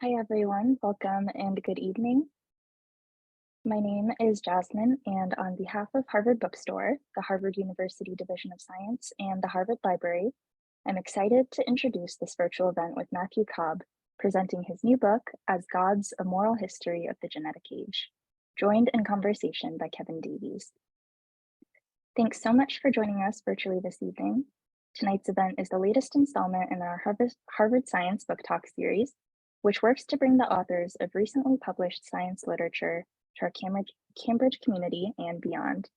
Hi, everyone. Welcome and good evening. My name is Jasmine, and on behalf of Harvard Bookstore, the Harvard University Division of Science, and the Harvard Library, I'm excited to introduce this virtual event with Matthew Cobb, presenting his new book, As Gods, A Moral History of the Genetic Age, joined in conversation by Kevin Davies. Thanks so much for joining us virtually this evening. Tonight's event is the latest installment in our Harvard Science Book Talk series, which works to bring the authors of recently published science literature to our Cambridge community and beyond.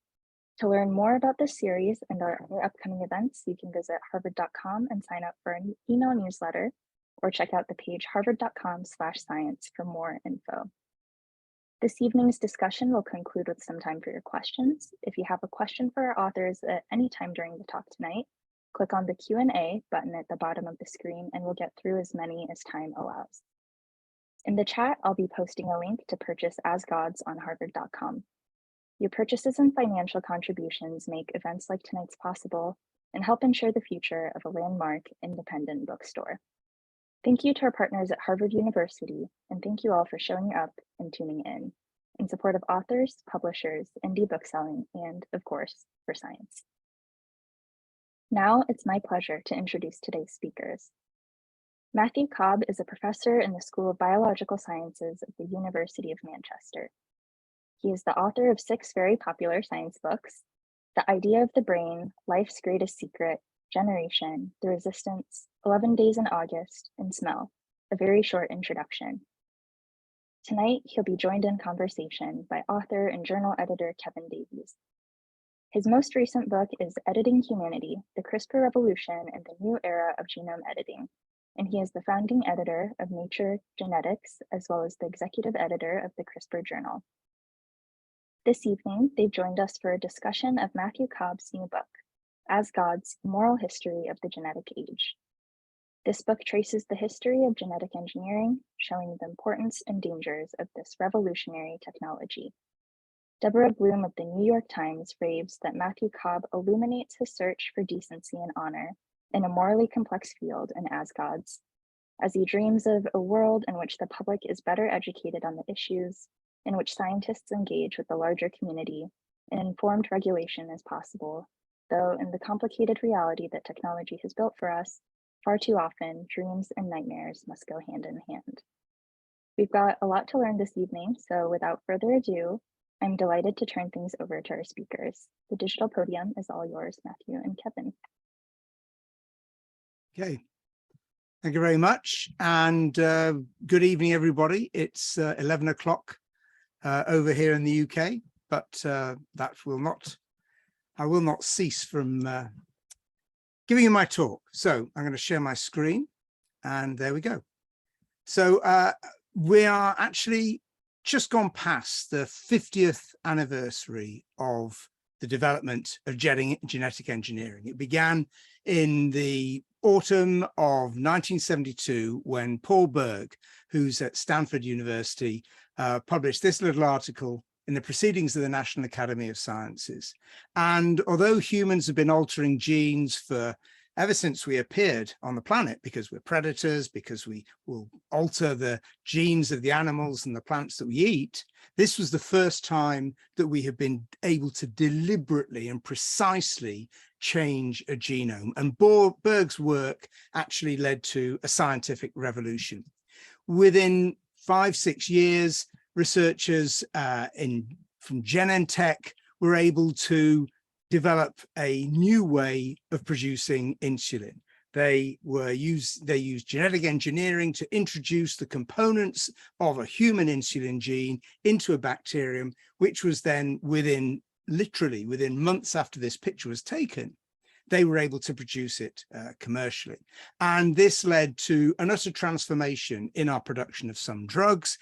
To learn more about this series and our other upcoming events, you can visit harvard.com and sign up for an email newsletter, or check out the page harvard.com/science for more info. This evening's discussion will conclude with some time for your questions. If you have a question for our authors at any time during the talk tonight, click on the Q&A button at the bottom of the screen and we'll get through as many as time allows. In the chat, I'll be posting a link to purchase As Gods on harvard.com. Your purchases and financial contributions make events like tonight's possible and help ensure the future of a landmark independent bookstore. Thank you to our partners at Harvard University, and thank you all for showing up and tuning in support of authors, publishers, indie bookselling, and of course, for science. Now it's my pleasure to introduce today's speakers. Matthew Cobb is a professor in the School of Biological Sciences at the University of Manchester. He is the author of 6 very popular science books: The Idea of the Brain, Life's Greatest Secret, Generation, The Resistance, 11 Days in August, and Smell, a very short introduction. Tonight, he'll be joined in conversation by author and journal editor Kevin Davies. His most recent book is Editing Humanity, the CRISPR Revolution and the New Era of Genome Editing, and he is the founding editor of Nature Genetics, as well as the executive editor of the CRISPR Journal. This evening, they've joined us for a discussion of Matthew Cobb's new book, As Gods, Moral History of the Genetic Age. This book traces the history of genetic engineering, showing the importance and dangers of this revolutionary technology. Deborah Bloom of the New York Times raves that Matthew Cobb illuminates his search for decency and honor in a morally complex field in As Gods, as he dreams of a world in which the public is better educated on the issues, in which scientists engage with the larger community, and informed regulation is possible, though in the complicated reality that technology has built for us, far too often, dreams and nightmares must go hand in hand. We've got a lot to learn this evening, so without further ado, I'm delighted to turn things over to our speakers. The digital podium is all yours, Matthew and Kevin. Okay, thank you very much, and good evening, everybody. It's 11 o'clock over here in the UK, but I will not cease from giving you my talk. So I'm going to share my screen, and there we go. So we are actually just gone past the 50th anniversary of the development of genetic engineering. It began in the autumn of 1972 when Paul Berg, who's at Stanford University, published this little article in the Proceedings of the National Academy of Sciences. And although humans have been altering genes ever since we appeared on the planet, because we're predators, because we will alter the genes of the animals and the plants that we eat, this was the first time that we have been able to deliberately and precisely change a genome. And Berg's work actually led to a scientific revolution. Within 5-6 years, researchers from Genentech were able to develop a new way of producing insulin. They used genetic engineering to introduce the components of a human insulin gene into a bacterium, which was then literally within months after this picture was taken, they were able to produce it commercially. And this led to an utter transformation in our production of some drugs.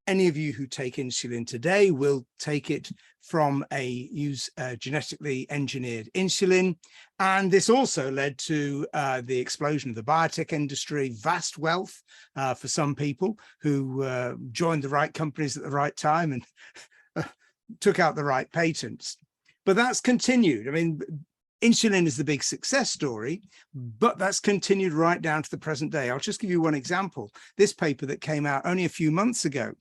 Any of you who take insulin today will take it from use genetically engineered insulin. And this also led to the explosion of the biotech industry, vast wealth for some people who joined the right companies at the right time and took out the right patents. But that's continued. I mean, Insulin is the big success story, but that's continued right down to the present day. I'll just give you one example. This paper that came out only a few months ago.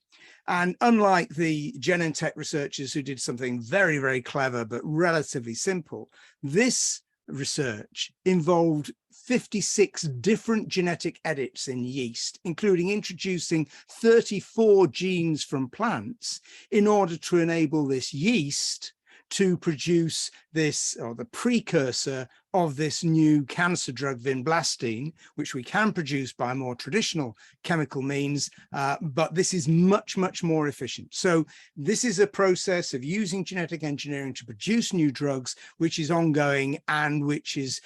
And unlike the Genentech researchers who did something very, very clever, but relatively simple, this research involved 56 different genetic edits in yeast, including introducing 34 genes from plants in order to enable this yeast to produce this, or the precursor of this new cancer drug vinblastine, which we can produce by more traditional chemical means, but this is much, much more efficient. So this is a process of using genetic engineering to produce new drugs, which is ongoing and which is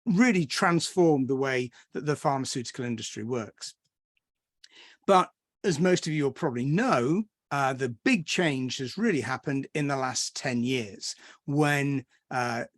really transformed the way that the pharmaceutical industry works. But as most of you will probably know, the big change has really happened in the last 10 years, when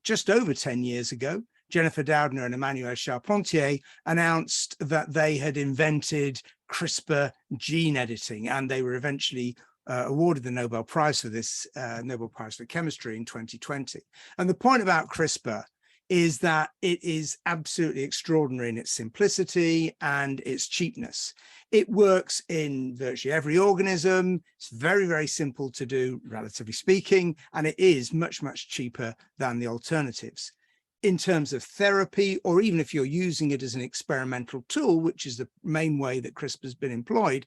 just over 10 years ago, Jennifer Doudna and Emmanuel Charpentier announced that they had invented CRISPR gene editing, and they were eventually awarded the Nobel Prize for this, Nobel Prize for Chemistry in 2020. And the point about CRISPR is that it is absolutely extraordinary in its simplicity and its cheapness. It works in virtually every organism. It's very, very simple to do, relatively speaking, and it is much, much cheaper than the alternatives. In terms of therapy, or even if you're using it as an experimental tool, which is the main way that CRISPR has been employed,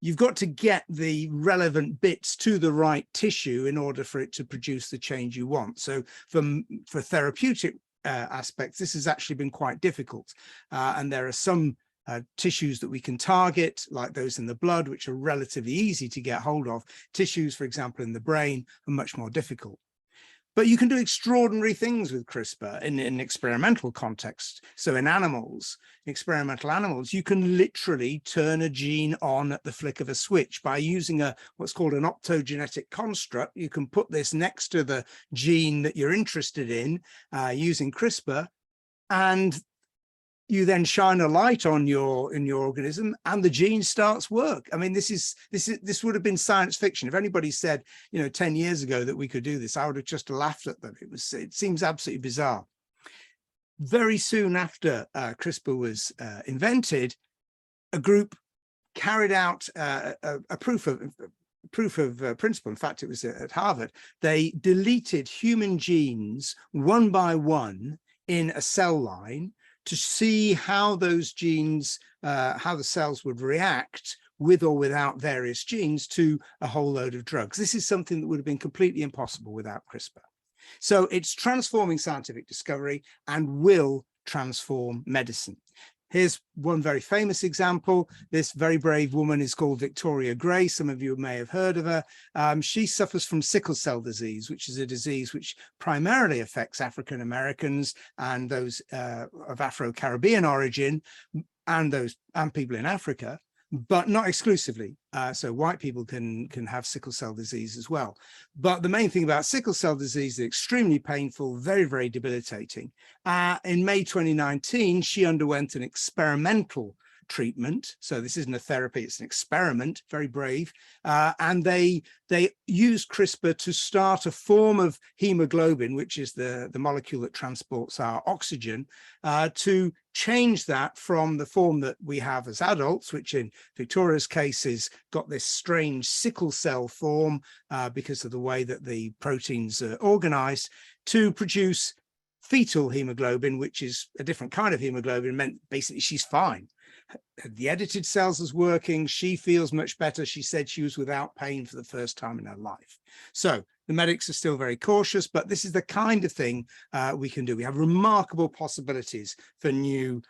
you've got to get the relevant bits to the right tissue in order for it to produce the change you want. So for therapeutic aspects, this has actually been quite difficult. And there are some tissues that we can target, like those in the blood, which are relatively easy to get hold of. Tissues, for example, in the brain are much more difficult. But you can do extraordinary things with CRISPR in an experimental context. So in animals, experimental animals, you can literally turn a gene on at the flick of a switch by using what's called an optogenetic construct. You can put this next to the gene that you're interested in using CRISPR, and you then shine a light on your organism and the gene starts work. I mean, this would have been science fiction. If anybody said, 10 years ago that we could do this, I would have just laughed at them. It seems absolutely bizarre. Very soon after CRISPR was invented, a group carried out a proof of principle. In fact, it was at Harvard. They deleted human genes one by one in a cell line to see how those genes, how the cells would react with or without various genes to a whole load of drugs. This is something that would have been completely impossible without CRISPR. So it's transforming scientific discovery and will transform medicine. Here's one very famous example. This very brave woman is called Victoria Gray. Some of you may have heard of her. She suffers from sickle cell disease, which is a disease which primarily affects African Americans and those of Afro-Caribbean origin, and people in Africa, but not exclusively. So white people can have sickle cell disease as well. But the main thing about sickle cell disease is extremely painful, very, very debilitating. In May 2019, she underwent an experimental treatment. So this isn't a therapy, it's an experiment, very brave. And they used CRISPR to start a form of hemoglobin, which is the molecule that transports our oxygen, to change that from the form that we have as adults, which in Victoria's case is got this strange sickle cell form because of the way that the proteins are organized, to produce fetal hemoglobin, which is a different kind of hemoglobin. Meant basically she's fine. The edited cells is working. She feels much better. She said she was without pain for the first time in her life. So the medics are still very cautious, but this is the kind of thing we can do. We have remarkable possibilities for new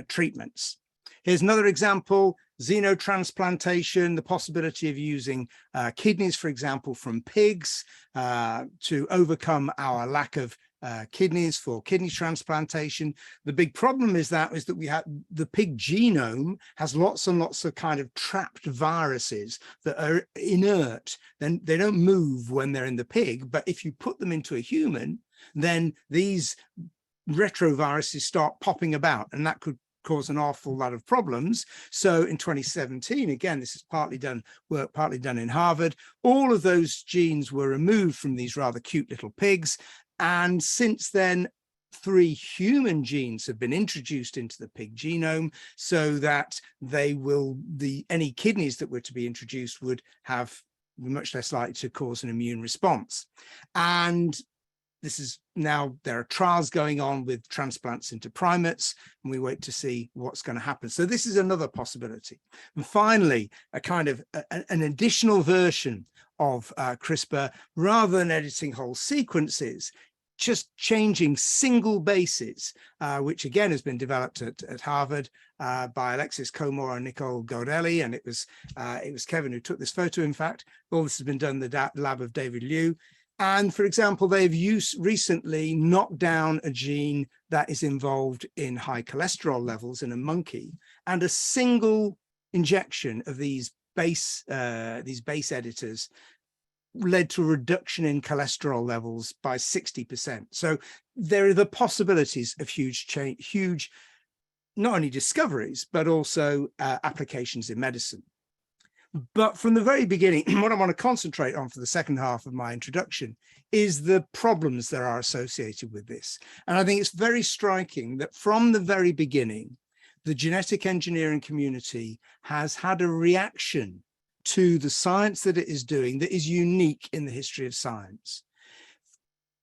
treatments. Here's another example: xenotransplantation, the possibility of using kidneys, for example, from pigs to overcome our lack of kidneys for kidney transplantation. The big problem is that we have the pig genome has lots and lots of kind of trapped viruses that are inert. Then they don't move when they're in the pig, but if you put them into a human, then these retroviruses start popping about, and that could cause an awful lot of problems. So in 2017, again, this is partly done in Harvard, all of those genes were removed from these rather cute little pigs. And since then, 3 human genes have been introduced into the pig genome so that any kidneys that were to be introduced would have much less likely to cause an immune response. And this is now, there are trials going on with transplants into primates, and we wait to see what's going to happen. So this is another possibility. And finally, a kind of an additional version of CRISPR, rather than editing whole sequences, just changing single bases, which again has been developed at Harvard by Alexis Comore and Nicole Gaudelli, and it was Kevin who took this photo. In fact, all this has been done in the lab of David Liu. And for example, they've recently knocked down a gene that is involved in high cholesterol levels in a monkey, and a single injection of these base editors led to a reduction in cholesterol levels by 60%. So there are the possibilities of huge change, huge, not only discoveries, but also applications in medicine. But from the very beginning, what I want to concentrate on for the second half of my introduction is the problems that are associated with this. And I think it's very striking that from the very beginning, the genetic engineering community has had a reaction to the science that it is doing that is unique in the history of science.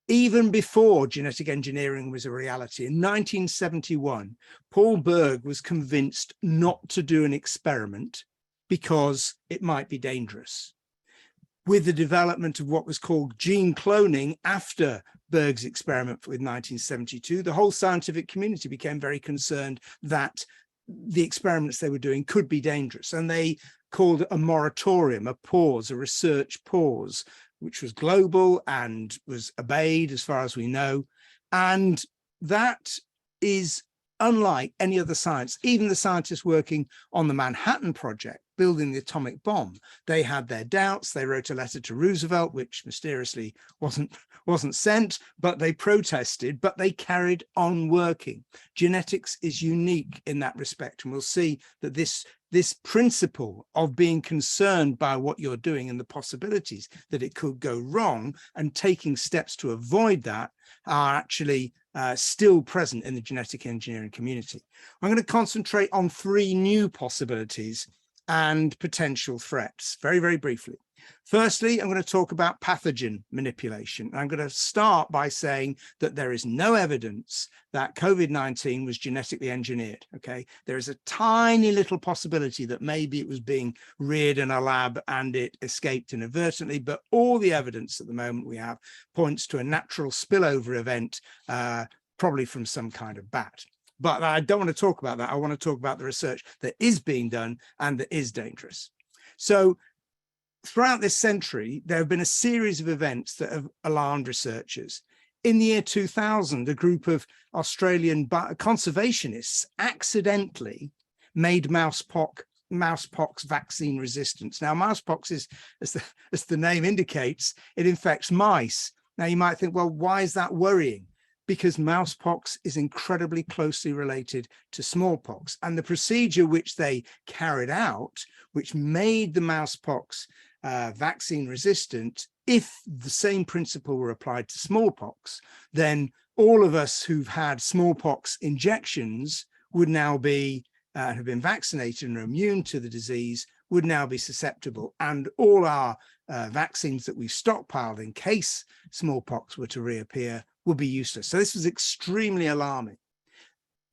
Even before genetic engineering was a reality, in 1971, Paul Berg was convinced not to do an experiment because it might be dangerous. With the development of what was called gene cloning after Berg's experiment with 1972, the whole scientific community became very concerned that the experiments they were doing could be dangerous. And they called a moratorium, a pause, a research pause, which was global and was obeyed as far as we know. And that is unlike any other science. Even the scientists working on the Manhattan Project, building the atomic bomb, they had their doubts. They wrote a letter to Roosevelt, which mysteriously wasn't sent, but they protested, but they carried on working. Genetics is unique in that respect. And we'll see that this principle of being concerned by what you're doing and the possibilities that it could go wrong and taking steps to avoid that are actually still present in the genetic engineering community. I'm going to concentrate on 3 new possibilities and potential threats very, very briefly. Firstly, I'm going to talk about pathogen manipulation. I'm going to start by saying that there is no evidence that COVID-19 was genetically engineered. Okay, there is a tiny little possibility that maybe it was being reared in a lab and it escaped inadvertently, but all the evidence at the moment we have points to a natural spillover event, probably from some kind of bat. But I don't want to talk about that. I want to talk about the research that is being done and that is dangerous. So throughout this century, there have been a series of events that have alarmed researchers. In the year 2000, a group of Australian conservationists accidentally made mousepox vaccine resistant. Now, mousepox is, as the name indicates, it infects mice. Now, you might think, well, why is that worrying? Because mousepox is incredibly closely related to smallpox. And the procedure which they carried out, which made the mousepox vaccine resistant, if the same principle were applied to smallpox, then all of us who've had smallpox injections would now be, have been vaccinated and are immune to the disease, would now be susceptible. And all our vaccines that we've stockpiled in case smallpox were to reappear would be useless. So this was extremely alarming.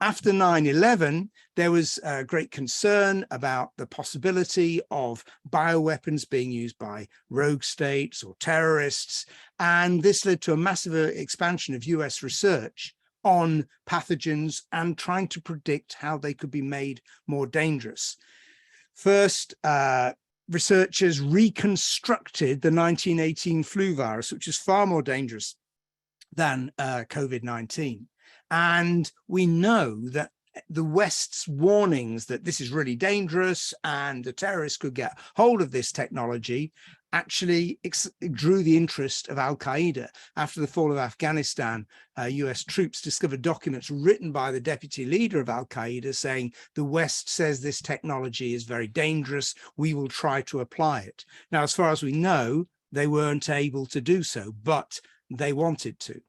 After 9/11, there was great concern about the possibility of bioweapons being used by rogue states or terrorists. And this led to a massive expansion of US research on pathogens and trying to predict how they could be made more dangerous. First, researchers reconstructed the 1918 flu virus, which is far more dangerous than COVID-19. And we know that the West's warnings that this is really dangerous and the terrorists could get hold of this technology actually drew the interest of Al-Qaeda. After the fall of Afghanistan, US troops discovered documents written by the deputy leader of Al-Qaeda saying, the West says this technology is very dangerous, we will try to apply it. Now, as far as we know, they weren't able to do so, but they wanted to.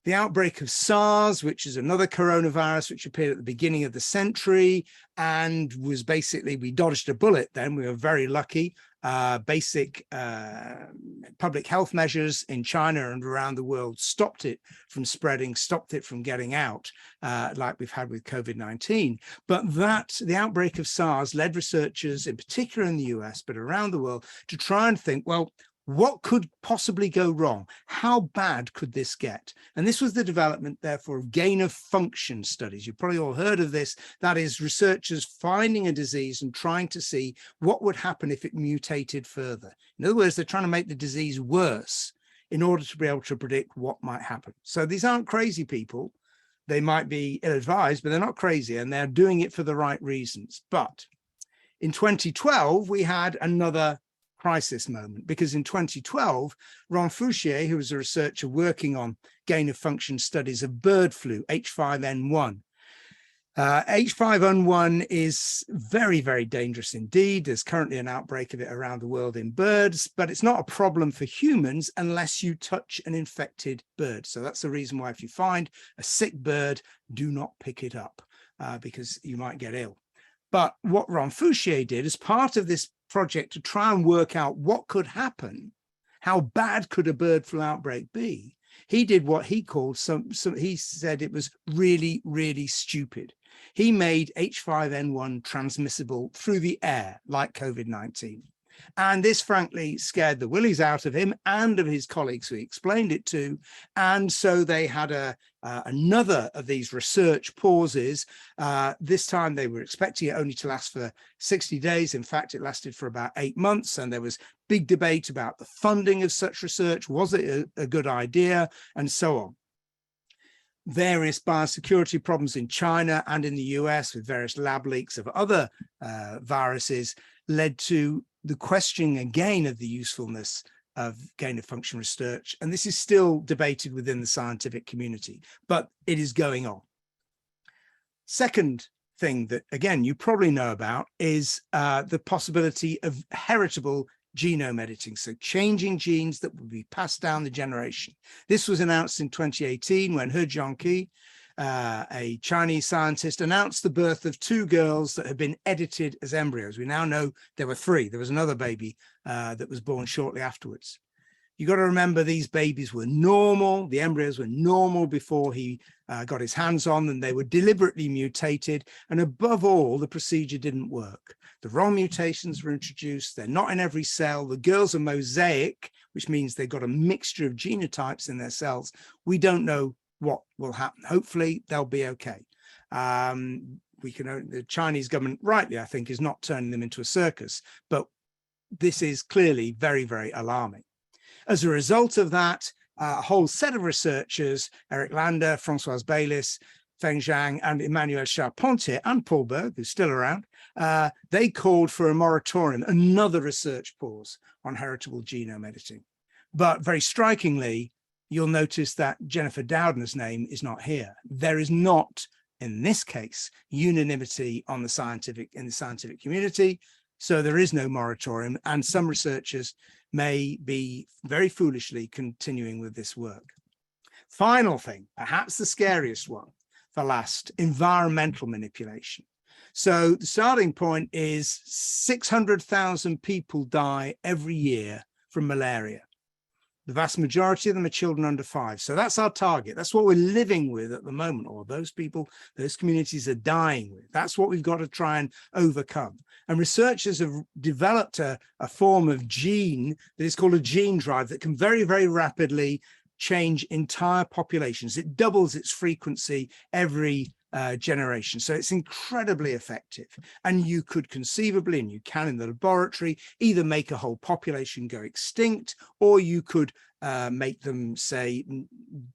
the outbreak of SARS, which is another coronavirus, which appeared at the beginning of the century and was basically, we dodged a bullet then, we were very lucky. Basic public health measures in China and around the world stopped it from spreading, stopped it from getting out, like we've had with COVID-19. But the outbreak of SARS led researchers, in particular in the US, but around the world, to try and think, well, what could possibly go wrong? How bad could this get? And this was the development, therefore, of gain of function studies. You've probably all heard of this. That is researchers finding a disease and trying to see what would happen if it mutated further. In other words, they're trying to make the disease worse in order to be able to predict what might happen. So these aren't crazy people. They might be ill-advised, but they're not crazy, and they're doing it for the right reasons. But in 2012, we had another crisis moment, because in 2012, Ron Fauci, who was a researcher working on gain of function studies of bird flu, H5N1. H5N1 is very, very dangerous indeed. There's currently an outbreak of it around the world in birds, but it's not a problem for humans unless you touch an infected bird. So that's the reason why if you find a sick bird, do not pick it up because you might get ill. But what Ron Fauci did as part of this project to try and work out what could happen, how bad could a bird flu outbreak be, he did what he called he said it was really, really stupid. He made H5N1 transmissible through the air, like COVID-19. And this, frankly, scared the willies out of him and of his colleagues who he explained it to. And so they had another of these research pauses. This time they were expecting it only to last for 60 days. In fact, it lasted for about 8 months. And there was big debate about the funding of such research. Was it a good idea? And so on. Various biosecurity problems in China and in the US with various lab leaks of other viruses led to the questioning again of the usefulness of gain of function research. And this is still debated within the scientific community, but it is going on. Second thing that, again, you probably know about is the possibility of heritable genome editing, so changing genes that will be passed down the generation. This was announced in 2018 when Jiankui, a Chinese scientist, announced the birth of 2 girls that had been edited as embryos. We now know there were 3. There was another baby that was born shortly afterwards. You got to remember these babies were normal. The embryos were normal before he got his hands on them. They were deliberately mutated. And above all, the procedure didn't work. The wrong mutations were introduced. They're not in every cell. The girls are mosaic, which means they've got a mixture of genotypes in their cells. We don't know what will happen. Hopefully they'll be okay. The Chinese government, rightly, I think, is not turning them into a circus, but this is clearly very, very alarming. As a result of that, a whole set of researchers, Eric Lander, Françoise Baylis, Feng Zhang, and Emmanuel Charpentier, and Paul Berg, who's still around, they called for a moratorium, another research pause on heritable genome editing. But very strikingly, you'll notice that Jennifer Doudna's name is not here. There is not, in this case, unanimity on in the scientific community. So there is no moratorium, and some researchers may be very foolishly continuing with this work. Final thing, perhaps the scariest one for last, environmental manipulation. So the starting point is 600,000 people die every year from malaria. The vast majority of them are children under 5. So that's our target. That's what we're living with at the moment, or those people, those communities are dying with. That's what we've got to try and overcome. And researchers have developed a form of gene that is called a gene drive that can very, very rapidly change entire populations. It doubles its frequency every generation. So it's incredibly effective. And you could conceivably, and you can in the laboratory, either make a whole population go extinct, or you could make them, say,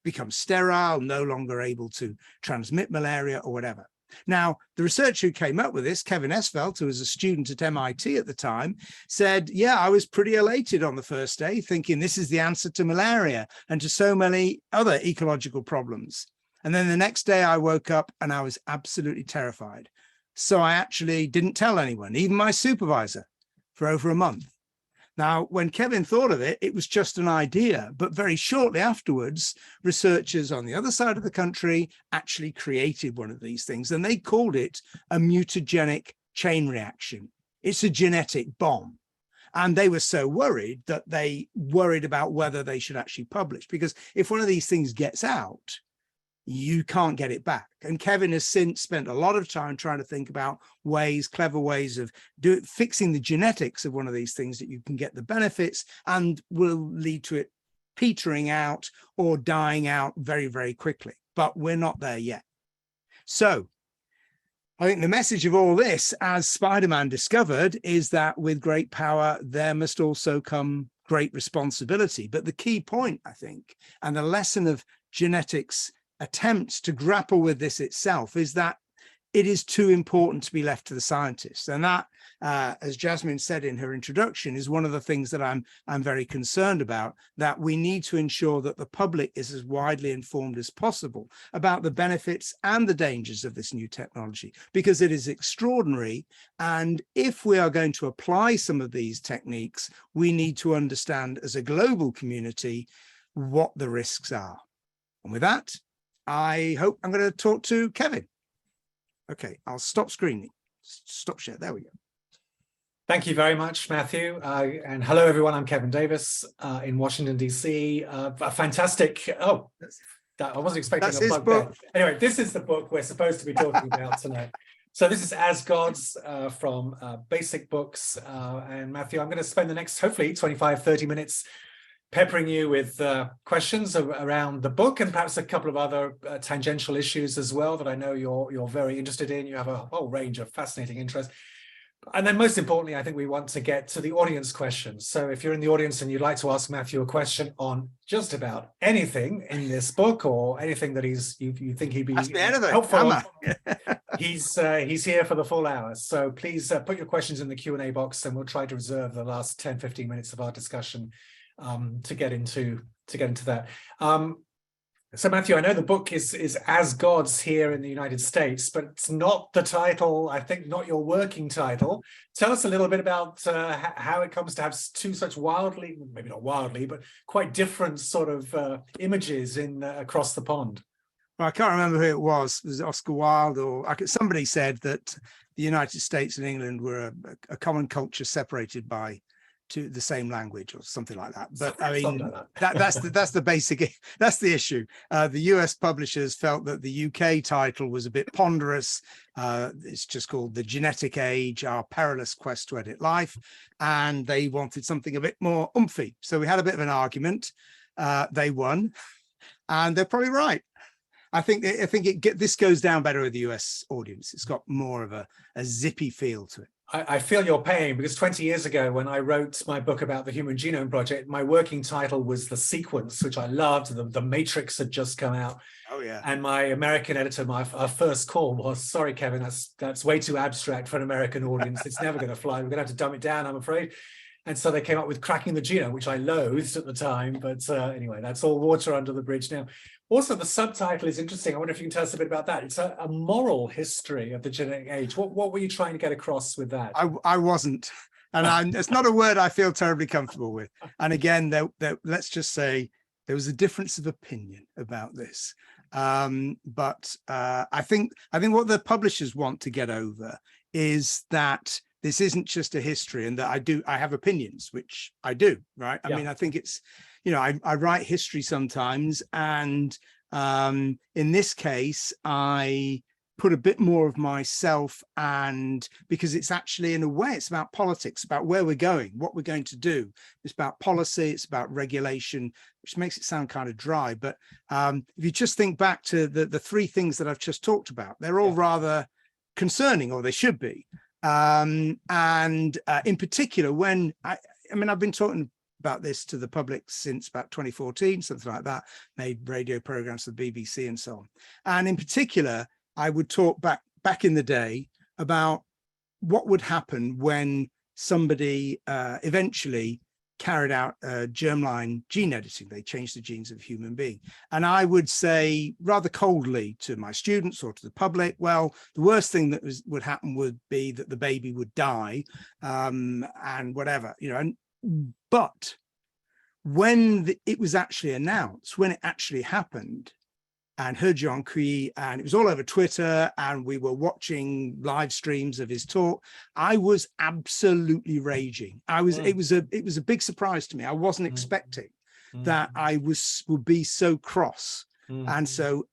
become sterile, no longer able to transmit malaria or whatever. Now, the researcher who came up with this, Kevin Esvelt, who was a student at MIT at the time, said, yeah, I was pretty elated on the first day, thinking this is the answer to malaria and to so many other ecological problems. And then the next day I woke up and I was absolutely terrified. So I actually didn't tell anyone, even my supervisor, for over a month. Now, when Kevin thought of it, it was just an idea, but very shortly afterwards, researchers on the other side of the country actually created one of these things, and they called it a mutagenic chain reaction. It's a genetic bomb. And they were so worried that they worried about whether they should actually publish, because if one of these things gets out, you can't get it back. And Kevin has since spent a lot of time trying to think about ways, clever ways of fixing the genetics of one of these things that you can get the benefits and will lead to it petering out or dying out very, very quickly. But we're not there yet. So I think the message of all this, as Spider-Man discovered, is that with great power, there must also come great responsibility. But the key point, I think, and the lesson of genetics attempts to grapple with this itself is that it is too important to be left to the scientists. And that, as Jasmine said in her introduction, is one of the things that I'm very concerned about, that we need to ensure that the public is as widely informed as possible about the benefits and the dangers of this new technology, because it is extraordinary. And if we are going to apply some of these techniques, we need to understand as a global community what the risks are. And with that, I hope I'm going to talk to Kevin. Okay, I'll stop screening. Stop share. There we go. Thank you very much, Matthew. And hello, everyone. I'm Kevin Davies in Washington, D.C. A fantastic. Oh, I wasn't expecting That's a his plug book. there. Anyway, this is the book we're supposed to be talking about tonight. So this is As Gods from Basic Books. And Matthew, I'm going to spend the next, hopefully, 25, 30 minutes peppering you with questions around the book and perhaps a couple of other tangential issues as well that I know you're very interested in. You have a whole range of fascinating interests. And then most importantly, I think we want to get to the audience questions. So if you're in the audience and you'd like to ask Matthew a question on just about anything in this book or anything that you think he'd be helpful on, he's here for the full hour. So please put your questions in the Q&A box and we'll try to reserve the last 10, 15 minutes of our discussion to get into that. So Matthew, I know the book is As Gods here in the United States, but it's not the title, I think not your working title. Tell us a little bit about how it comes to have two such wildly, maybe not wildly, but quite different sort of images in across the pond. Well, I can't remember who it was. Was it Oscar Wilde or somebody said that the United States and England were a common culture separated by to the same language or something like that. But I mean, that's the basic, that's the issue. The US publishers felt that the UK title was a bit ponderous. It's just called The Genetic Age, Our Perilous Quest to Edit Life. And they wanted something a bit more oomphy. So we had a bit of an argument. They won, and they're probably right. I think this goes down better with the US audience. It's got more of a zippy feel to it. I feel your pain, because 20 years ago when I wrote my book about the Human Genome Project, my working title was The Sequence, which I loved. The Matrix had just come out. Oh yeah. And my American editor, our first call was, sorry, Kevin, that's way too abstract for an American audience. It's never going to fly. We're going to have to dumb it down, I'm afraid. And so they came up with Cracking the Genome, which I loathed at the time. But anyway, that's all water under the bridge now. Also, the subtitle is interesting. I wonder if you can tell us a bit about that. It's a moral history of the genetic age. What were you trying to get across with that? I wasn't. And it's not a word I feel terribly comfortable with. And again, let's just say there was a difference of opinion about this. But I think what the publishers want to get over is that this isn't just a history, and that I have opinions, which I do, right? I mean, I think it's, I write history sometimes, and in this case, I put a bit more of myself, and because it's actually, in a way, it's about politics, about where we're going, what we're going to do. It's about policy, it's about regulation, which makes it sound kind of dry. But if you just think back to the three things that I've just talked about, they're all rather concerning, or they should be. And in particular, when I mean, I've been talking about this to the public since about 2014, something like that, made radio programs for the BBC and so on. And in particular, I would talk back in the day about what would happen when somebody eventually carried out germline gene editing. They changed the genes of a human being. And I would say rather coldly to my students or to the public, well, the worst thing that would happen would be that the baby would die and whatever, and But when it was actually announced, when it actually happened, and heard Jiankui, and it was all over Twitter, and we were watching live streams of his talk, I was absolutely raging. It was a big surprise to me. I wasn't expecting that I would be so cross and so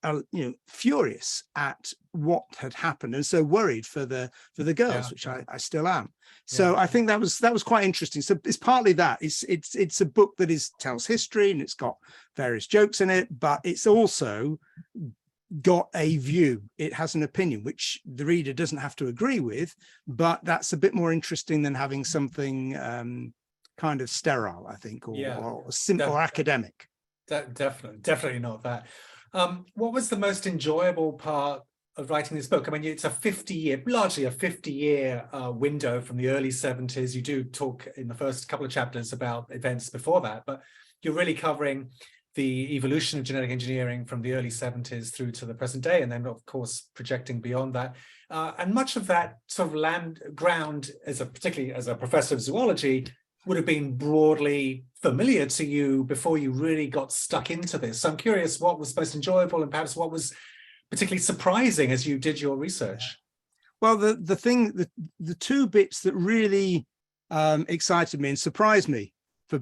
furious at what had happened, and so worried for the girls, which I still am. So I think that was quite interesting. So it's partly that it's a book that tells history, and it's got various jokes in it, but it's also got a view. It has an opinion which the reader doesn't have to agree with, but that's a bit more interesting than having something kind of sterile, I think, or simple or academic. Definitely not that. What was the most enjoyable part of writing this book? I mean, it's largely a 50-year window from the early 70s. You do talk in the first couple of chapters about events before that, but you're really covering the evolution of genetic engineering from the early 70s through to the present day, and then of course projecting beyond that. And much of that sort of ground, particularly as a professor of zoology, would have been broadly familiar to you before you really got stuck into this. So I'm curious what was most enjoyable and perhaps what was particularly surprising as you did your research. Well, the two bits that really excited me and surprised me for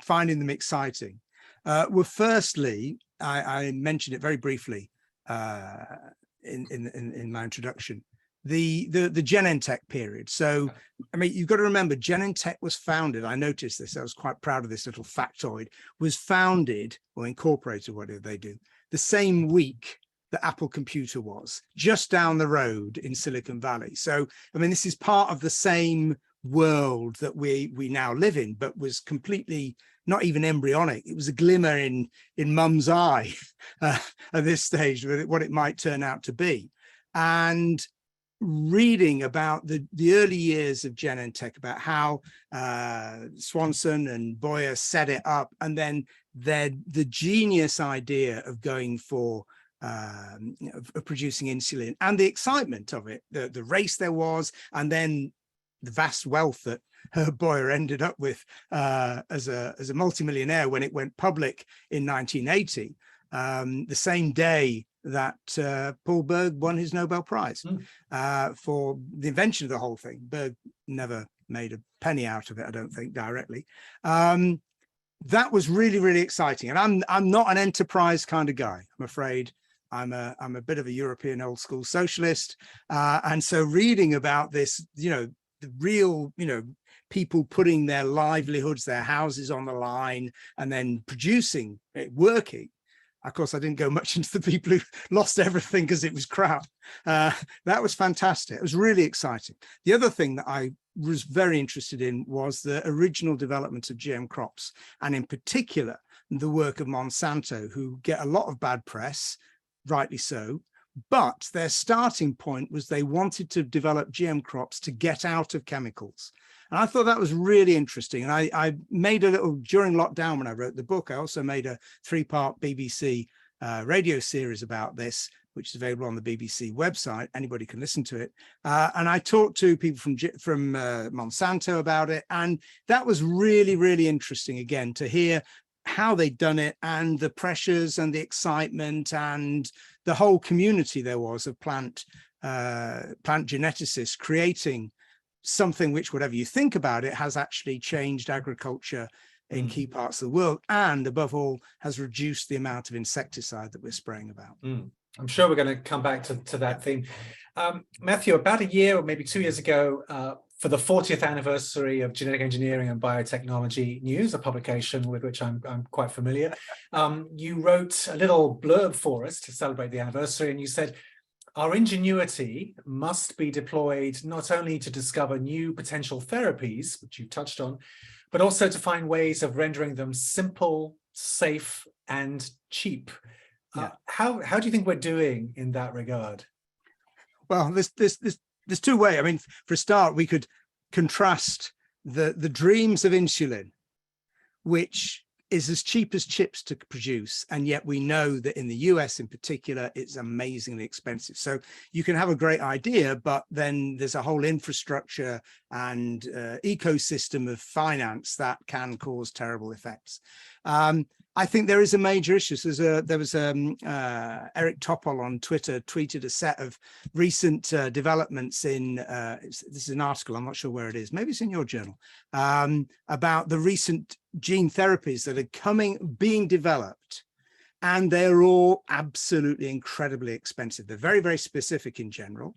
finding them exciting were, firstly, I mentioned it very briefly in my introduction, the Genentech period. So, I mean, you've got to remember, Genentech was founded, I noticed this, I was quite proud of this little factoid, was founded, or incorporated, whatever they do, the same week that Apple Computer was, just down the road in Silicon Valley. So, I mean, this is part of the same world that we now live in, but was completely not even embryonic. It was a glimmer in mum's eye at this stage, with what it might turn out to be. And reading about the early years of Genentech, about how Swanson and Boyer set it up, and then the genius idea of going for of producing insulin, and the excitement of it, the race there was, and then the vast wealth that Herb Boyer ended up with as a multimillionaire when it went public in 1980, the same day that Paul Berg won his Nobel Prize for the invention of the whole thing. Berg never made a penny out of it, I don't think, directly. That was really, really exciting. And I'm not an enterprise kind of guy, I'm afraid. I'm a bit of a European old school socialist. And so reading about this, the real, people putting their livelihoods, their houses on the line, and then producing it, working. Of course, I didn't go much into the people who lost everything because it was crap. That was fantastic. It was really exciting. The other thing that I was very interested in was the original development of GM crops, and in particular, the work of Monsanto, who get a lot of bad press, rightly so, but their starting point was they wanted to develop GM crops to get out of chemicals. And I thought that was really interesting. And I made a little, during lockdown when I wrote the book, I also made a 3-part BBC radio series about this, which is available on the BBC website. Anybody can listen to it. And I talked to people from Monsanto about it. And that was really, really interesting, again, to hear how they'd done it, and the pressures and the excitement and the whole community there was of plant geneticists creating something which, whatever you think about it, has actually changed agriculture in key parts of the world, and above all, has reduced the amount of insecticide that we're spraying about. I'm sure we're going to come back to that theme. Matthew, about a year or maybe 2 years ago, for the 40th anniversary of Genetic Engineering and Biotechnology News, a publication with which I'm quite familiar, you wrote a little blurb for us to celebrate the anniversary, and you said, "Our ingenuity must be deployed not only to discover new potential therapies," which you touched on, but also to find ways of rendering them simple, safe, and cheap. How do you think we're doing in that regard? Well, there's two ways. I mean, for a start, we could contrast the dreams of insulin, which is as cheap as chips to produce, and yet we know that in the US in particular, it's amazingly expensive. So you can have a great idea, but then there's a whole infrastructure and ecosystem of finance that can cause terrible effects. I think there is a major issue. So there was Eric Topol on Twitter tweeted a set of recent developments in, this is an article, I'm not sure where it is, maybe it's in your journal, about the recent gene therapies that are being developed, and they're all absolutely incredibly expensive. They're very, very specific in general,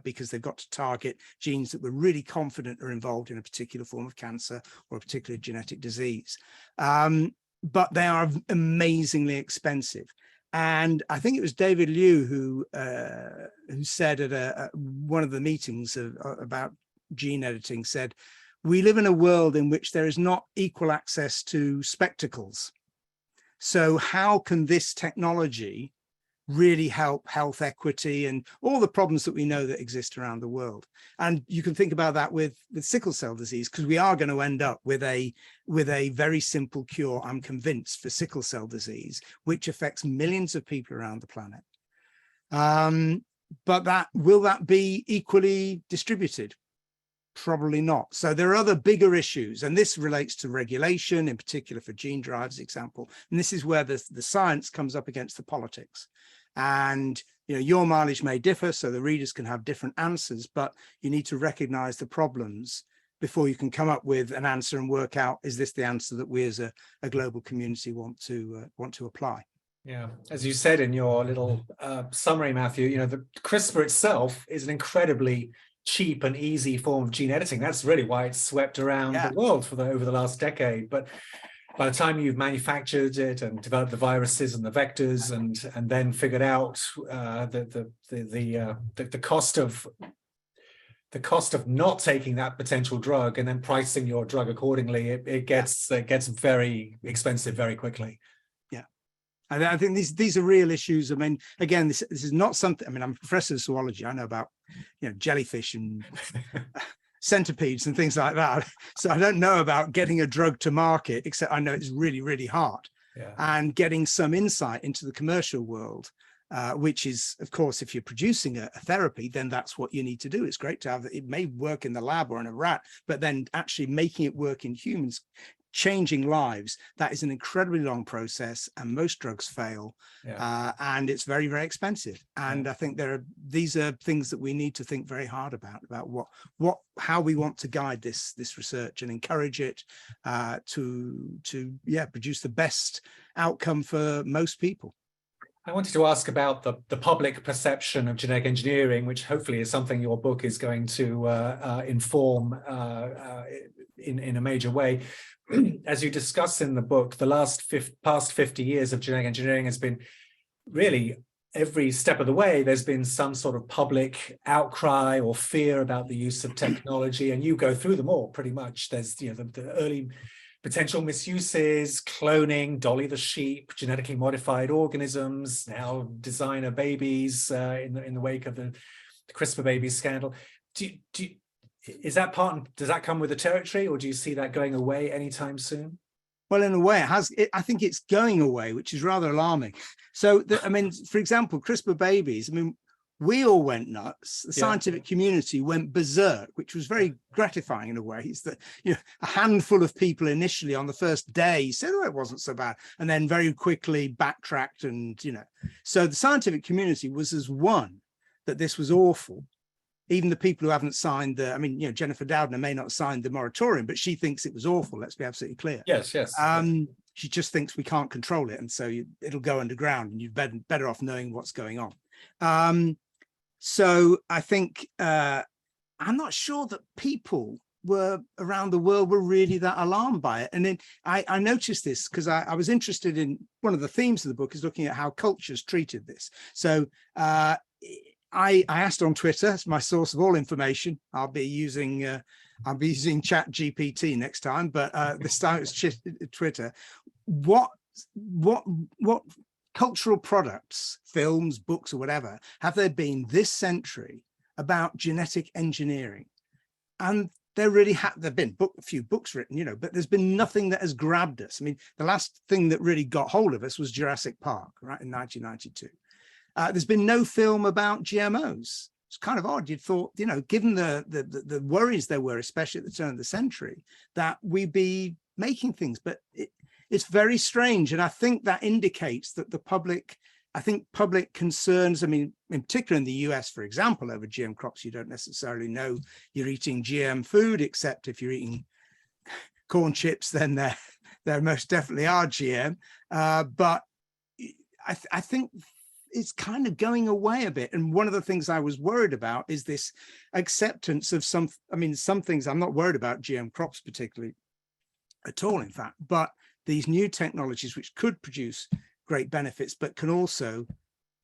because they've got to target genes that we're really confident are involved in a particular form of cancer or a particular genetic disease. But they are amazingly expensive. And I think it was David Liu who said at one of the meetings about gene editing, said, we live in a world in which there is not equal access to spectacles. So how can this technology really help health equity and all the problems that we know that exist around the world? And you can think about that with sickle cell disease, because we are going to end up with a very simple cure, I'm convinced, for sickle cell disease, which affects millions of people around the planet. But will that be equally distributed? Probably not. So there are other bigger issues, and this relates to regulation, in particular for gene drives example. And this is where the science comes up against the politics. And your mileage may differ, so the readers can have different answers, but you need to recognize the problems before you can come up with an answer and work out, is this the answer that we as a global community want to apply? Yeah, as you said in your little summary, Matthew, the CRISPR itself is an incredibly cheap and easy form of gene editing. That's really why it's swept around the world over the last decade. But by the time you've manufactured it and developed the viruses and the vectors, and then figured out the cost of not taking that potential drug and then pricing your drug accordingly, it gets very expensive very quickly. And I think these are real issues. I mean, again, this is not something, I mean, I'm a professor of zoology. I know about, jellyfish and centipedes and things like that. So I don't know about getting a drug to market, except I know it's really, really hard. Yeah. And getting some insight into the commercial world, which is, of course, if you're producing a therapy, then that's what you need to do. It's great to have it may work in the lab or in a rat, but then actually making it work in humans, changing lives, that is an incredibly long process, and most drugs fail. And it's very, very expensive. And I think these are things that we need to think very hard about how we want to guide this research and encourage it to produce the best outcome for most people. I wanted to ask about the public perception of genetic engineering, which hopefully is something your book is going to inform in a major way. As you discuss in the book, the past 50 years of genetic engineering has been really, every step of the way, there's been some sort of public outcry or fear about the use of technology, and you go through them all pretty much. There's the early potential misuses, cloning, Dolly the sheep, genetically modified organisms, now designer babies in the wake of the CRISPR babies scandal. Is that does that come with the territory, or do you see that going away anytime soon? Well, in a way, I think it's going away, which is rather alarming. So, I mean, for example, CRISPR babies, I mean, we all went nuts. The scientific community went berserk, which was very gratifying in a way. It's that, a handful of people initially on the first day said, oh, it wasn't so bad, and then very quickly backtracked. And, so the scientific community was as one that this was awful. Even the people who haven't signed Jennifer Doudna may not have signed the moratorium, but she thinks it was awful. Let's be absolutely clear. Yes. She just thinks we can't control it, and so it'll go underground, and you're better off knowing what's going on. So I think I'm not sure that people around the world were really that alarmed by it. And then I noticed this because I was interested in one of the themes of the book is looking at how cultures treated this. So I asked on Twitter, it's my source of all information. I'll be using Chat GPT next time, but this time it's Twitter. What cultural products, films, books, or whatever, have there been this century about genetic engineering? And there really there've been a few books written, you know, but there's been nothing that has grabbed us. I mean, the last thing that really got hold of us was Jurassic Park, right, in 1992. There's been no film about GMOs. It's kind of odd. You'd thought, you know, given the worries there were, especially at the turn of the century, that we'd be making things, but it's very strange. And I think that indicates that public concerns, I mean, in particular in the US, for example, over GM crops, you don't necessarily know you're eating GM food, except if you're eating corn chips, then there most definitely are GM. But I think it's kind of going away a bit. And one of the things I was worried about is this acceptance of some things I'm not worried about GM crops particularly at all, in fact, but these new technologies which could produce great benefits, but can also,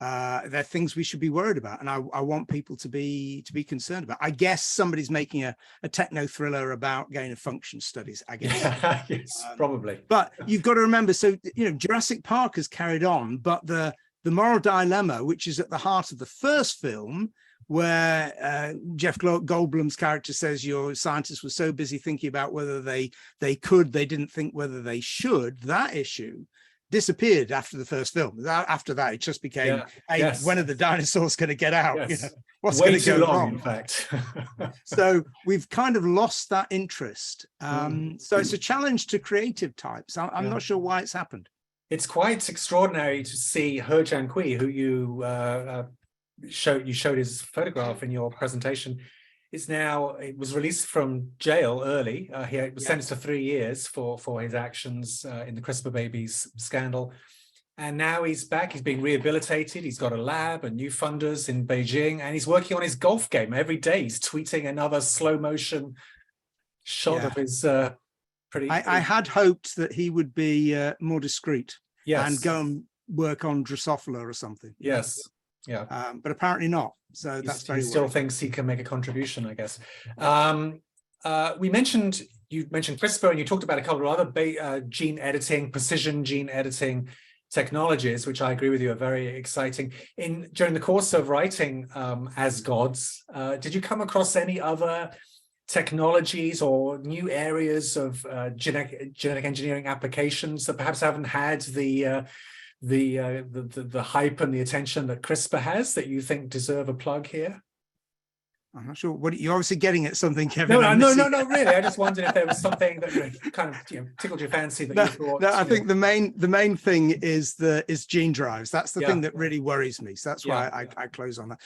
they're things we should be worried about. And I want people to be concerned about. I guess somebody's making a techno thriller about gain of function studies, I guess. Yes, probably. But you've got to remember, so, you know, Jurassic Park has carried on, but the moral dilemma, which is at the heart of the first film, where Jeff Goldblum's character says your scientists were so busy thinking about whether they didn't think whether they should, that issue disappeared after the first film. After that, it just became, hey, when are the dinosaurs going to get out? Yes. You know, what's Way going to go too long, wrong? in fact. So we've kind of lost that interest. So it's a challenge to creative types. I'm not sure why it's happened. It's quite extraordinary to see Jiankui, who you showed his photograph in your presentation. It was released from jail early. He was sentenced to 3 years for his actions in the CRISPR babies scandal. And now he's back. He's being rehabilitated. He's got a lab and new funders in Beijing, and he's working on his golf game every day. He's tweeting another slow motion shot of his I had hoped that he would be more discreet and go and work on Drosophila or something. Yes. Yeah. But apparently not. So that's very he still thinks he can make a contribution, I guess. You mentioned CRISPR, and you talked about a couple of other gene editing, precision gene editing technologies, which I agree with you are very exciting. During the course of writing As Gods, did you come across any other technologies or new areas of genetic engineering applications that perhaps haven't had the hype and the attention that CRISPR has, that you think deserve a plug here? I'm not sure. What you're obviously getting at something, Kevin. No, really. I just wondered if there was something that kind of tickled your fancy that you thought. No, I think the main thing is gene drives. That's the thing that really worries me. So that's why I close on that.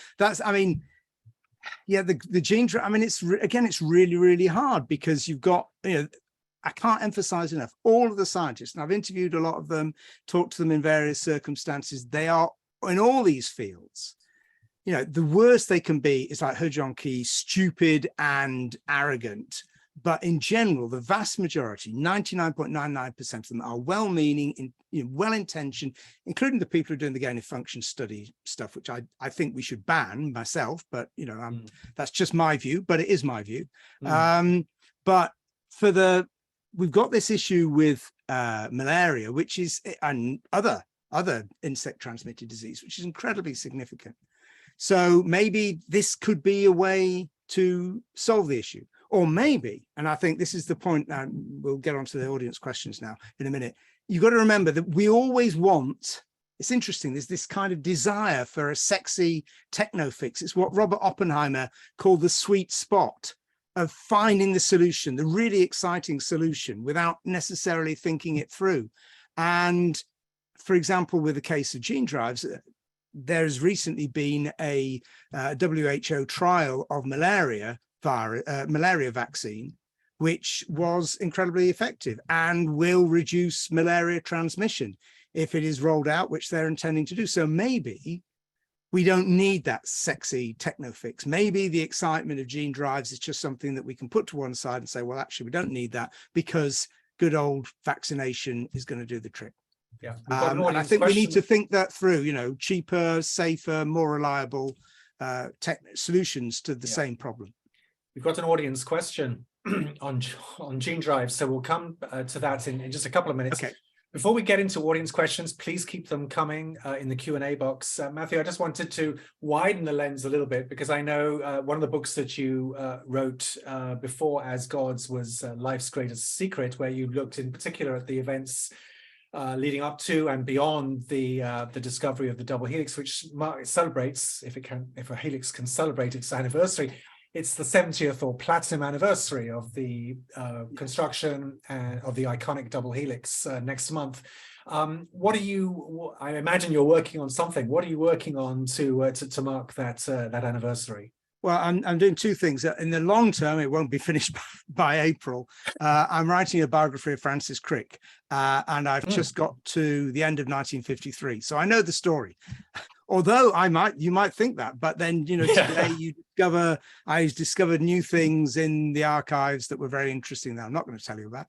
The gene drive. I mean, it's really, really hard because you've got, you know, I can't emphasize enough, all of the scientists, and I've interviewed a lot of them, talked to them in various circumstances, they are in all these fields. You know, the worst they can be is like Jiankui, stupid and arrogant. But in general, the vast majority, 99.99% of them, are well-meaning, well-intentioned, including the people who are doing the gain of function study stuff, which I think we should ban myself. But, you know, that's just my view, but it is my view. But we've got this issue with malaria, which is, and other insect transmitted disease, which is incredibly significant. So maybe this could be a way to solve the issue. Or maybe, and I think this is the point, and we'll get onto the audience questions now in a minute, you've got to remember that we always want, it's interesting, there's this kind of desire for a sexy techno fix. It's what Robert Oppenheimer called the sweet spot of finding the solution, the really exciting solution, without necessarily thinking it through. And for example, with the case of gene drives, there's recently been a WHO trial of malaria vaccine, which was incredibly effective and will reduce malaria transmission if it is rolled out, which they're intending to do. So maybe we don't need that sexy techno fix. Maybe the excitement of gene drives is just something that we can put to one side and say, well, actually, we don't need that because good old vaccination is going to do the trick. Yeah, and I think we need to think that through, you know, cheaper, safer, more reliable solutions to the same problem. We've got an audience question on gene drives, so we'll come to that in just a couple of minutes. Okay. Before we get into audience questions, please keep them coming in the Q&A box. Matthew, I just wanted to widen the lens a little bit, because I know one of the books that you wrote before As Gods was Life's Greatest Secret, where you looked in particular at the events leading up to and beyond the discovery of the double helix, which celebrates, if a helix can celebrate its anniversary, it's the 70th or platinum anniversary of the construction of the iconic double helix next month. What are you? I imagine you're working on something. What are you working on to mark that anniversary? Well, I'm doing two things. In the long term, it won't be finished by April. I'm writing a biography of Francis Crick, and I've just got to the end of 1953. So I know the story. Although you might think that, but then, today I discovered new things in the archives that were very interesting that I'm not going to tell you about,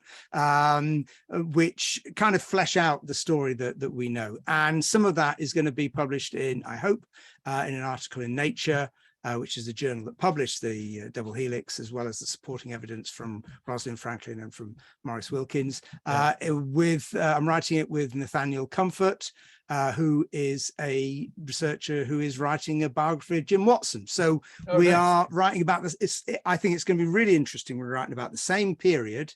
which kind of flesh out the story that we know. And some of that is going to be published in, I hope, in an article in Nature, which is the journal that published the double helix, as well as the supporting evidence from Rosalind Franklin and from Maurice Wilkins. I'm writing it with Nathaniel Comfort, who is a researcher who is writing a biography of Jim Watson. So we are writing about this. I think it's going to be really interesting. We're writing about the same period,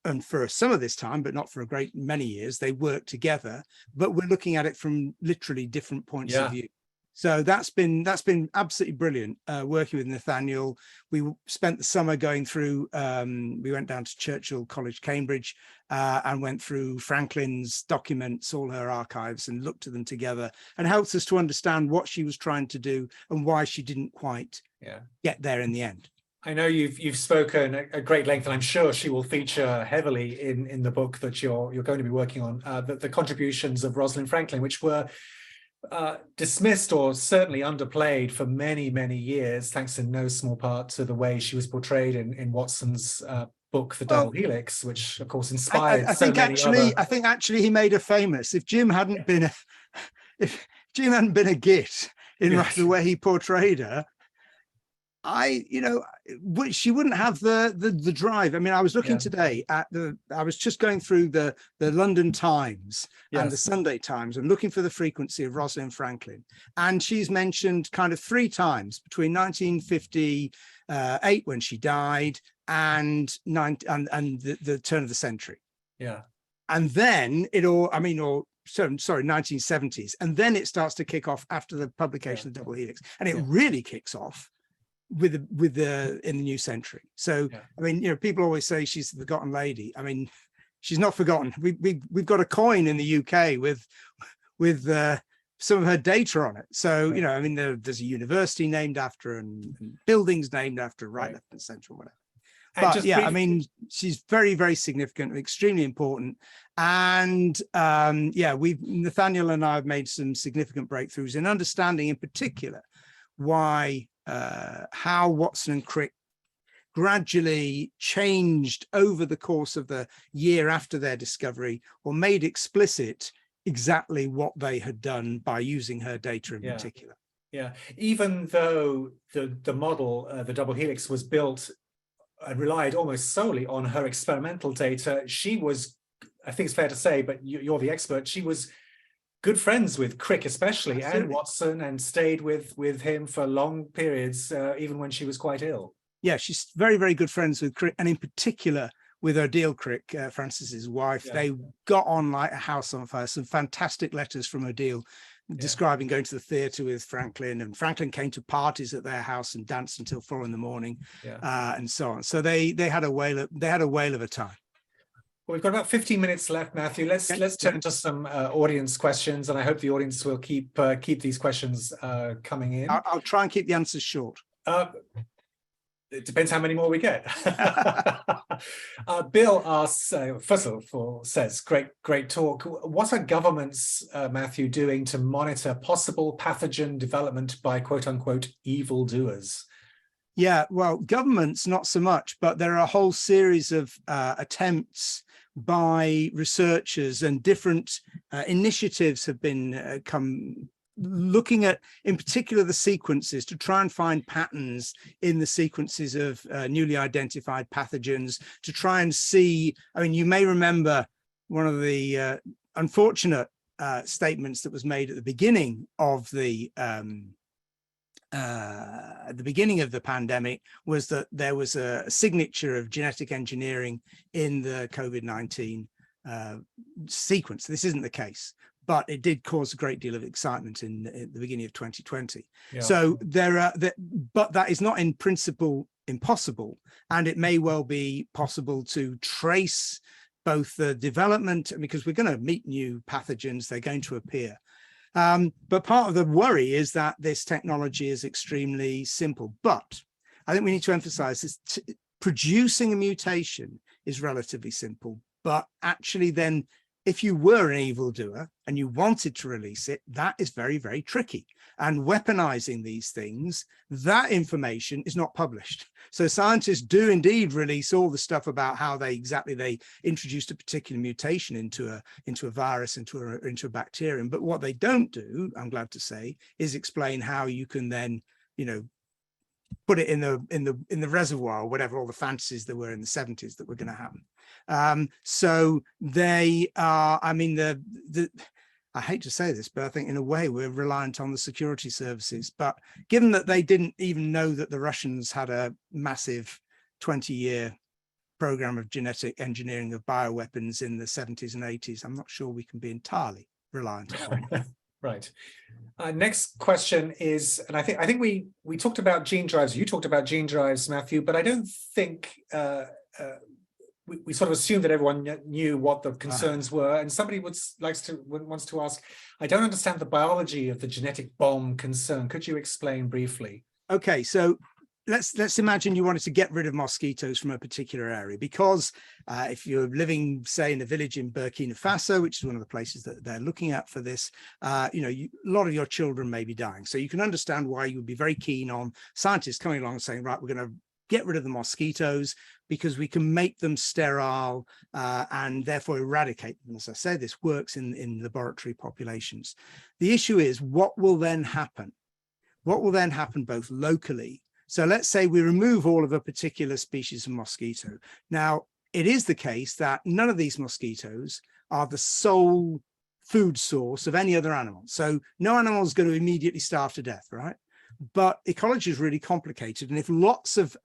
and for some of this time, but not for a great many years, they work together, but we're looking at it from literally different points of view. So that's been absolutely brilliant, working with Nathaniel. We spent the summer going through, we went down to Churchill College, Cambridge, and went through Franklin's documents, all her archives, and looked at them together, and helped us to understand what she was trying to do and why she didn't quite get there in the end. I know you've spoken at great length, and I'm sure she will feature heavily in the book that you're going to be working on, the contributions of Rosalind Franklin, which were dismissed or certainly underplayed for many, many years, thanks in no small part to the way she was portrayed in Watson's book, The Double Helix, which of course inspired I think actually he made her famous. If Jim hadn't been a git in the way he portrayed her, she wouldn't have the drive. I mean, I was looking today at I was just going through the London Times and the Sunday Times and looking for the frequency of Rosalind Franklin, and she's mentioned kind of 3 times between 1958 when she died and the turn of the century. And then or 1970s, and then it starts to kick off after the publication of the double helix, and it really kicks off in the new century. So I mean, people always say she's the forgotten lady. I mean, she's not forgotten. We've got a coin in the UK with some of her data on it. So I mean, there's a university named after her and buildings named after her, right, left, and central, whatever. But I mean, she's very, very significant, extremely important. And Nathaniel and I have made some significant breakthroughs in understanding, in particular, why how Watson and Crick gradually changed over the course of the year after their discovery, or made explicit exactly what they had done by using her data in particular. Even though the model, the double helix, was built and relied almost solely on her experimental data, she was, I think it's fair to say, but you're the expert, she was good friends with Crick especially, and Watson, and stayed with him for long periods, even when she was quite ill. Yeah, she's very, very good friends with Crick, and in particular with Odile Crick, Francis's wife. They got on like a house on fire. Some fantastic letters from Odile describing going to the theatre with Franklin, and Franklin came to parties at their house and danced until 4 a.m, and so on. So they had a whale of a time. Well, we've got about 15 minutes left, Matthew. Let's turn to some audience questions, and I hope the audience will keep these questions coming in. I'll try and keep the answers short. It depends how many more we get. Bill asks, first of all, says, great talk. What are governments, Matthew, doing to monitor possible pathogen development by quote unquote evildoers? Yeah, well, governments, not so much, but there are a whole series of attempts by researchers, and different initiatives have been looking at, in particular, the sequences, to try and find patterns in the sequences of newly identified pathogens, to try and see. I mean, you may remember unfortunate statements that was made at the beginning of the pandemic was that there was a signature of genetic engineering in the COVID-19 sequence. This isn't the case, but it did cause a great deal of excitement in the beginning of 2020. Yeah. So but that is not in principle impossible, and it may well be possible to trace both the development, because we're going to meet new pathogens, they're going to appear. But part of the worry is that this technology is extremely simple. But I think we need to emphasize this. Producing a mutation is relatively simple, but actually then if you were an evildoer and you wanted to release it, that is very, very tricky. And weaponizing these things, that information is not published. So scientists do indeed release all the stuff about how they introduced a particular mutation into a virus, into a bacterium. But what they don't do, I'm glad to say, is explain how you can then, put it in the reservoir, or whatever all the fantasies there were in the 70s that were going to happen. So they are, I mean, I hate to say this, but I think in a way we're reliant on the security services. But given that they didn't even know that the Russians had a massive 20-year program of genetic engineering of bioweapons in the 70s and 80s, I'm not sure we can be entirely reliant on it. Right. Next question is, and I think we talked about gene drives. You talked about gene drives, Matthew, but I don't think we sort of assumed that everyone knew what the concerns were. And somebody wants to ask, I don't understand the biology of the genetic bomb concern. Could you explain briefly? Okay, so let's imagine you wanted to get rid of mosquitoes from a particular area, because if you're living, say, in a village in Burkina Faso, which is one of the places that they're looking at for this, a lot of your children may be dying. So you can understand why you would be very keen on scientists coming along and saying, right, we're going to get rid of the mosquitoes because we can make them sterile and therefore eradicate them. As I say, this works in laboratory populations. The issue is, what will then happen? What will then happen both locally? So let's say we remove all of a particular species of mosquito. Now, it is the case that none of these mosquitoes are the sole food source of any other animal. So no animal is going to immediately starve to death, right? But ecology is really complicated. And if lots of,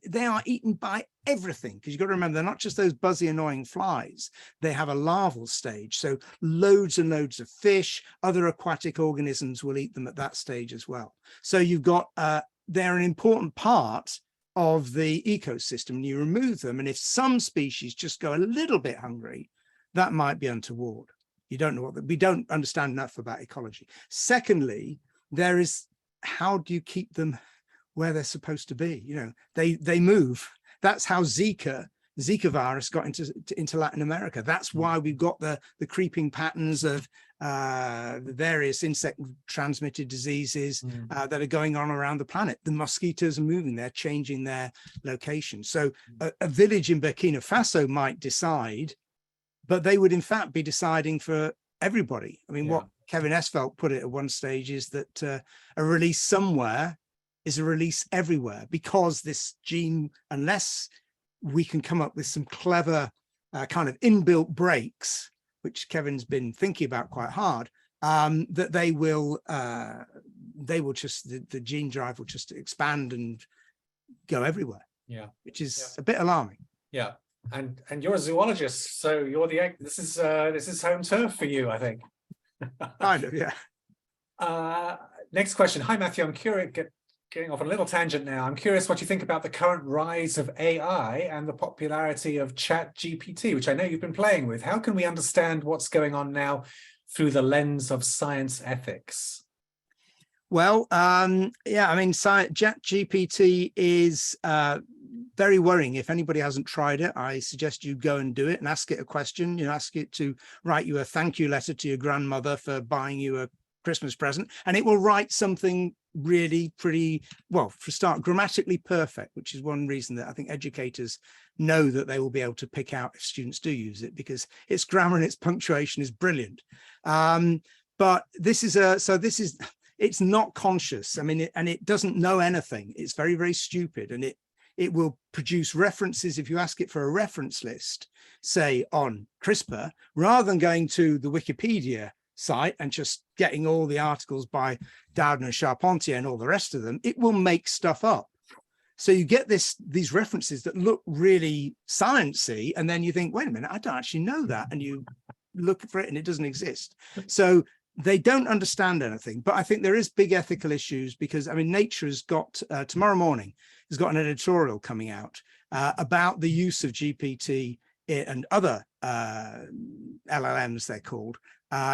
they are eaten by everything, because you've got to remember, they're not just those buzzy, annoying flies. They have a larval stage. So loads and loads of fish, other aquatic organisms will eat them at that stage as well. So you've got, they're an important part of the ecosystem, and you remove them. And if some species just go a little bit hungry, that might be untoward. You don't know we don't understand enough about ecology. Secondly, there is, how do you keep them where they're supposed to be? They move. That's how Zika virus got into Latin America. That's why we've got the creeping patterns of the various insect transmitted diseases that are going on around the planet. The mosquitoes are moving, they're changing their location. So a village in Burkina Faso might decide, but they would in fact be deciding for everybody. I mean, what Kevin Esvelt put it at one stage is that a release somewhere is a release everywhere, because this gene, unless we can come up with some clever kind of inbuilt breaks, which Kevin's been thinking about quite hard, that they will just, the gene drive will just expand and go everywhere. Yeah, which is a bit alarming. Yeah, and you're a zoologist, so you're this is home turf for you, I think. Kind of, yeah. Next question. Hi, Matthew. I'm curious. Getting off on a little tangent now. I'm curious what you think about the current rise of AI and the popularity of ChatGPT, which I know you've been playing with. How can we understand what's going on now through the lens of science ethics? Well, yeah, I mean, ChatGPT is very worrying. If anybody hasn't tried it, I suggest you go and do it and ask it a question. Ask it to write you a thank you letter to your grandmother for buying you a Christmas present, and it will write something really pretty, well, for a start, grammatically perfect, which is one reason that I think educators know that they will be able to pick out if students do use it, because its grammar and its punctuation is brilliant. But this is it's not conscious. I mean, and it doesn't know anything. It's very, very stupid, and it will produce references. If you ask it for a reference list, say on CRISPR, rather than going to the Wikipedia site and just getting all the articles by Dowden and Charpentier and all the rest of them, it will make stuff up. So you get these references that look really sciencey, and then you think, wait a minute, I don't actually know that. And you look for it and it doesn't exist. So they don't understand anything. But I think there is big ethical issues because, I mean, Nature has got, tomorrow morning, has got an editorial coming out about the use of GPT and other LLMs, they're called,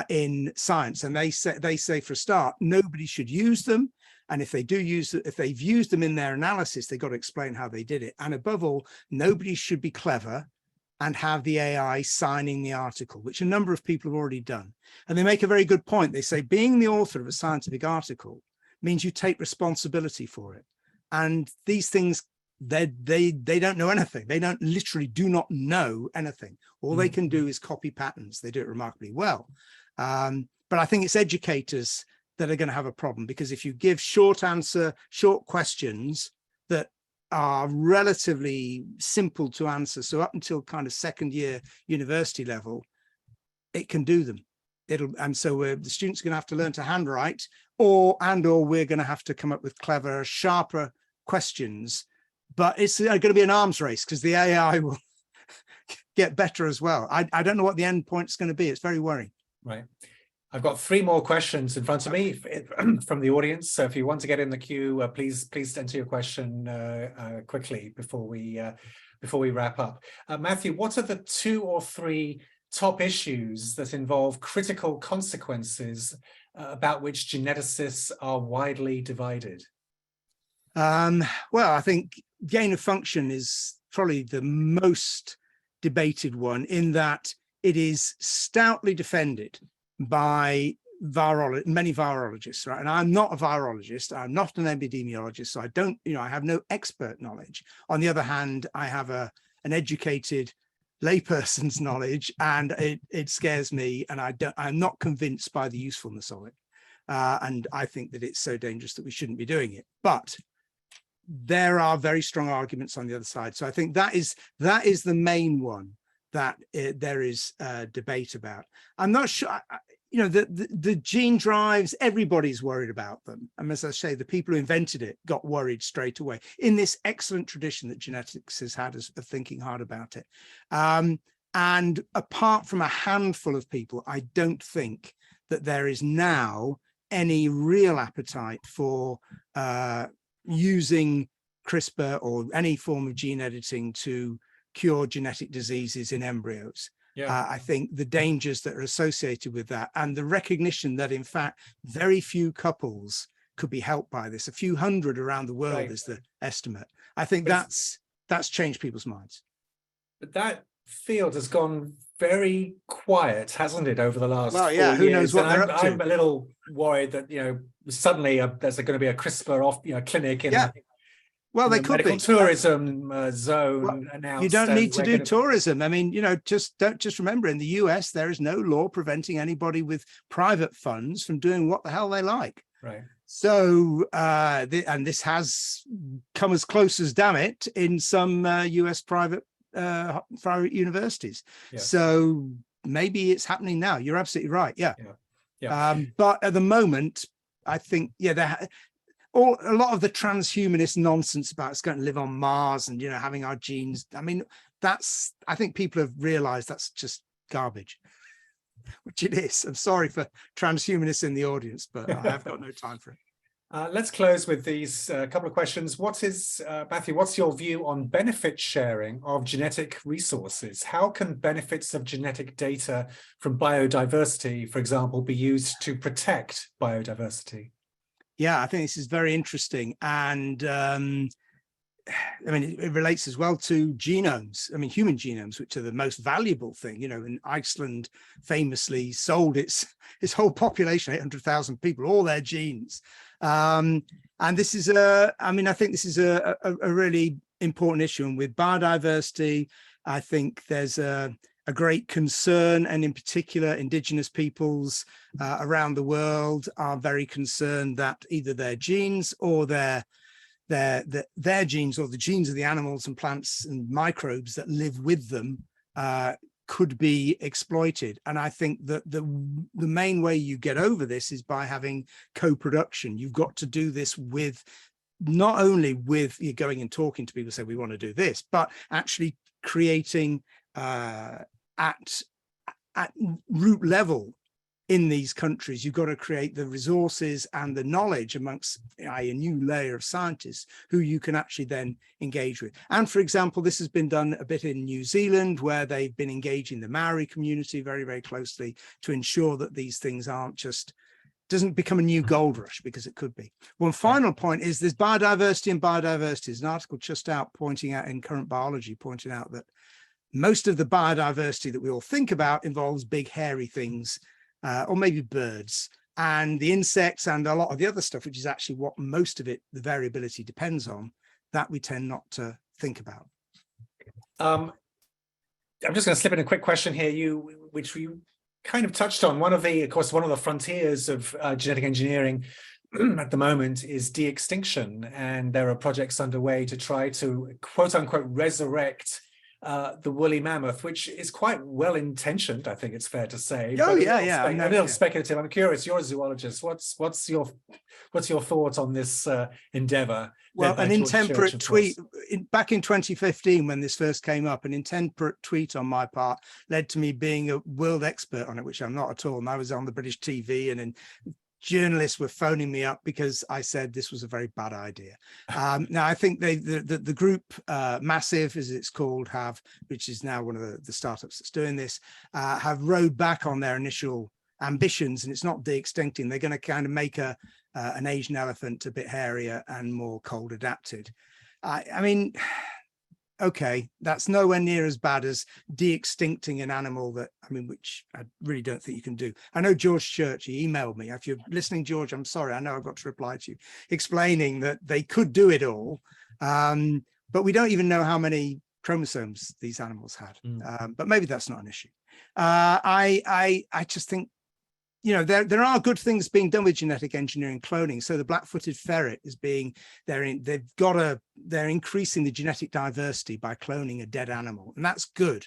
in science. And they say for a start, nobody should use them. And if they do use it, if they've used them in their analysis, they've got to explain how they did it. And above all, nobody should be clever and have the AI signing the article, which a number of people have already done. And they make a very good point. They say being the author of a scientific article means you take responsibility for it. And these things, they don't know anything. They literally do not know anything. All they can do is copy patterns. They do it remarkably well. But I think it's educators that are going to have a problem, because if you give short questions that are relatively simple to answer, so up until kind of second year university level, it can do them. And so the students are going to have to learn to handwrite, or we're going to have to come up with clever, sharper questions. But it's going to be an arms race because the AI will get better as well. I don't know what the end point is going to be. It's very worrying. Right. I've got 3 more questions in front of me from the audience. So if you want to get in the queue, please enter your question quickly before we wrap up. Matthew, what are the 2 or 3 top issues that involve critical consequences about which geneticists are widely divided? Well, I think gain of function is probably the most debated one, in that it is stoutly defended by many virologists, right? And I'm not a virologist, I'm not an epidemiologist, so I don't, I have no expert knowledge. On the other hand, I have an educated layperson's knowledge, and it scares me, and I'm not convinced by the usefulness of it. And I think that it's so dangerous that we shouldn't be doing it. But there are very strong arguments on the other side. So I think that is the main one that there is debate about. I'm not sure, the gene drives, everybody's worried about them. And as I say, the people who invented it got worried straight away, in this excellent tradition that genetics has had of thinking hard about it. And apart from a handful of people, I don't think that there is now any real appetite for using CRISPR or any form of gene editing to cure genetic diseases in embryos. Yeah. I think the dangers that are associated with that, and the recognition that in fact very few couples could be helped by this, a few hundred around the world, right, is the estimate. I think that's changed people's minds. But that field has gone very quiet, hasn't it, over the last 4 years? Who knows what they're up to? I'm a little worried that suddenly there's going to be a CRISPR clinic in well, they could medical be tourism zone announced. You don't need to do tourism. I mean, just remember, in the US, there is no law preventing anybody with private funds from doing what the hell they like. Right. So, and this has come as close as damn it in some US private universities. Yeah. So maybe it's happening now. You're absolutely right. Yeah. But at the moment, I think, a lot of the transhumanist nonsense about it's going to live on Mars and, having our genes. I mean, I think people have realized that's just garbage, which it is. I'm sorry for transhumanists in the audience, but I have got no time for it. Let's close with these couple of questions. Matthew, what's your view on benefit sharing of genetic resources? How can benefits of genetic data from biodiversity, for example, be used to protect biodiversity? Yeah, I think this is very interesting. And I mean, it relates as well to genomes. I mean, human genomes, which are the most valuable thing. And Iceland famously sold its whole population, 800,000 people, all their genes. And this is I think this is a really important issue. And with biodiversity, I think there's a great concern, and in particular, indigenous peoples around the world are very concerned that either their genes or their their genes, or the genes of the animals and plants and microbes that live with them, could be exploited. And I think that the main way you get over this is by having co-production. You've got to do this with, not only with you going and talking to people, say we want to do this, but actually creating at root level in these countries. You've got to create the resources and the knowledge amongst a new layer of scientists who you can actually then engage with. And for example, this has been done a bit in New Zealand, where they've been engaging the Maori community very, very closely to ensure that these things aren't just, doesn't become a new gold rush, because it could be. One final point is there's biodiversity and biodiversity. There's an article just out pointing out in Current Biology, pointing out that most of the biodiversity that we all think about involves big hairy things, or maybe birds, and the insects and a lot of the other stuff, which is actually what most of it, the variability depends on, that we tend not to think about. I'm just going to slip in a quick question here, which we kind of touched on. One of the frontiers of genetic engineering at the moment is de-extinction, and there are projects underway to try to quote unquote resurrect the woolly mammoth, which is quite well intentioned, I think it's fair to say. Oh, but yeah. A little speculative. I'm curious, you're a zoologist. What's your thought on this endeavor? Well, an intemperate tweet back in 2015, when this first came up, an intemperate tweet on my part led to me being a world expert on it, which I'm not at all. And I was on the British TV, and then journalists were phoning me up because I said this was a very bad idea. Now, I think the group Massive, as it's called, which is now one of the startups that's doing this, have rode back on their initial ambitions, and it's not de-extincting. They're going to kind of make an Asian elephant a bit hairier and more cold adapted. I mean, okay, that's nowhere near as bad as de-extincting an animal which I really don't think you can do. I know George Church, he emailed me. If you're listening, George, I'm sorry, I know I've got to reply to you, explaining that they could do it all, but we don't even know how many chromosomes these animals had. But maybe that's not an issue. I just think, there are good things being done with genetic engineering cloning. So the black-footed ferret is they're increasing the genetic diversity by cloning a dead animal, and that's good.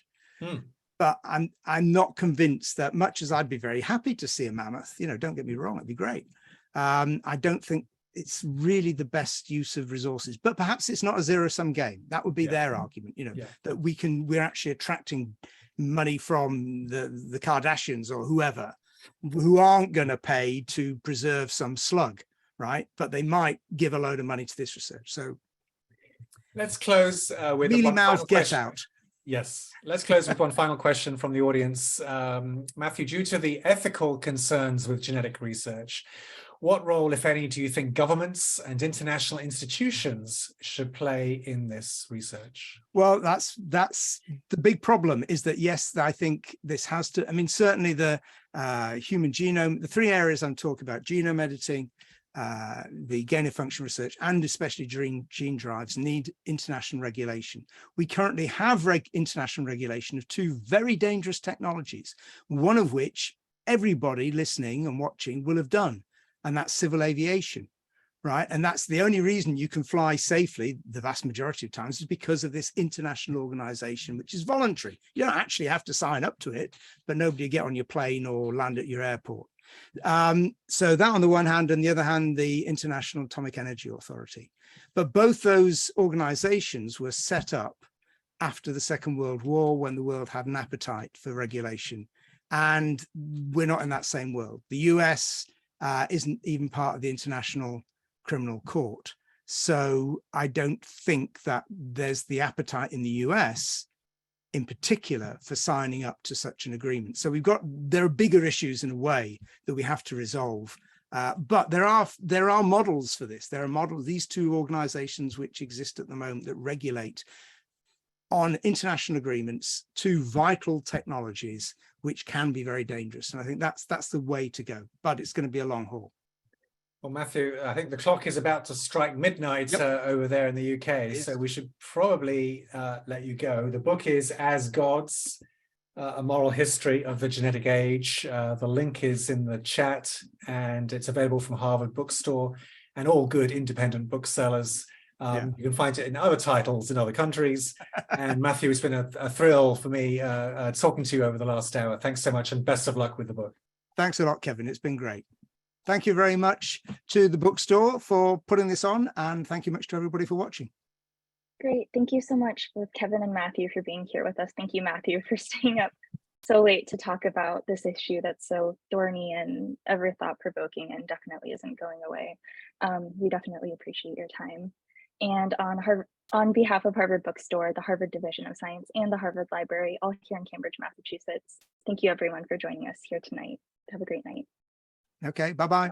But I'm not convinced that, much as I'd be very happy to see a mammoth, don't get me wrong, it'd be great. I don't think it's really the best use of resources, but perhaps it's not a zero-sum game. That would be their argument, that we're actually attracting money from the Kardashians or whoever, who aren't going to pay to preserve some slug, right? But they might give a load of money to this research. So let's close with mealy one final mouth, get question. out. Yes, let's close with one final question from the audience. Matthew, due to the ethical concerns with genetic research, what role, if any, do you think governments and international institutions should play in this research? Well, that's the big problem, is that, yes, I think this has to, certainly the human genome, the three areas I'm talking about, genome editing, the gain-of-function research, and especially gene drives, need international regulation. We currently have international regulation of two very dangerous technologies, one of which everybody listening and watching will have done, and that's civil aviation, right? And that's the only reason you can fly safely the vast majority of times, is because of this international organization, which is voluntary. You don't actually have to sign up to it, but nobody will get on your plane or land at your airport. So that on the one hand, and the other hand, the International Atomic Energy Authority. But both those organizations were set up after the Second World War, when the world had an appetite for regulation. And we're not in that same world. The US isn't even part of the International Criminal Court. So I don't think that there's the appetite in the US in particular for signing up to such an agreement. So there are bigger issues in a way that we have to resolve. But there are models for this. There are these two organizations which exist at the moment that regulate on international agreements two vital technologies which can be very dangerous. And I think that's the way to go, but it's going to be a long haul. Well, Matthew, I think the clock is about to strike midnight over there in the UK, so we should probably let you go. The book is As Gods, A Moral History of the Genetic Age. The link is in the chat, and it's available from Harvard Bookstore and all good independent booksellers. Yeah. You can find it in other titles in other countries. And Matthew, it's been a thrill for me talking to you over the last hour. Thanks so much, and best of luck with the book. Thanks a lot, Kevin. It's been great. Thank you very much to the bookstore for putting this on, and thank you much to everybody for watching. Great. Thank you so much, both Kevin and Matthew, for being here with us. Thank you, Matthew, for staying up so late to talk about this issue that's so thorny and ever thought-provoking and definitely isn't going away. We definitely appreciate your time. And on behalf of Harvard Bookstore, the Harvard Division of Science, and the Harvard Library, all here in Cambridge, Massachusetts, thank you everyone for joining us here tonight. Have a great night. Okay, bye-bye.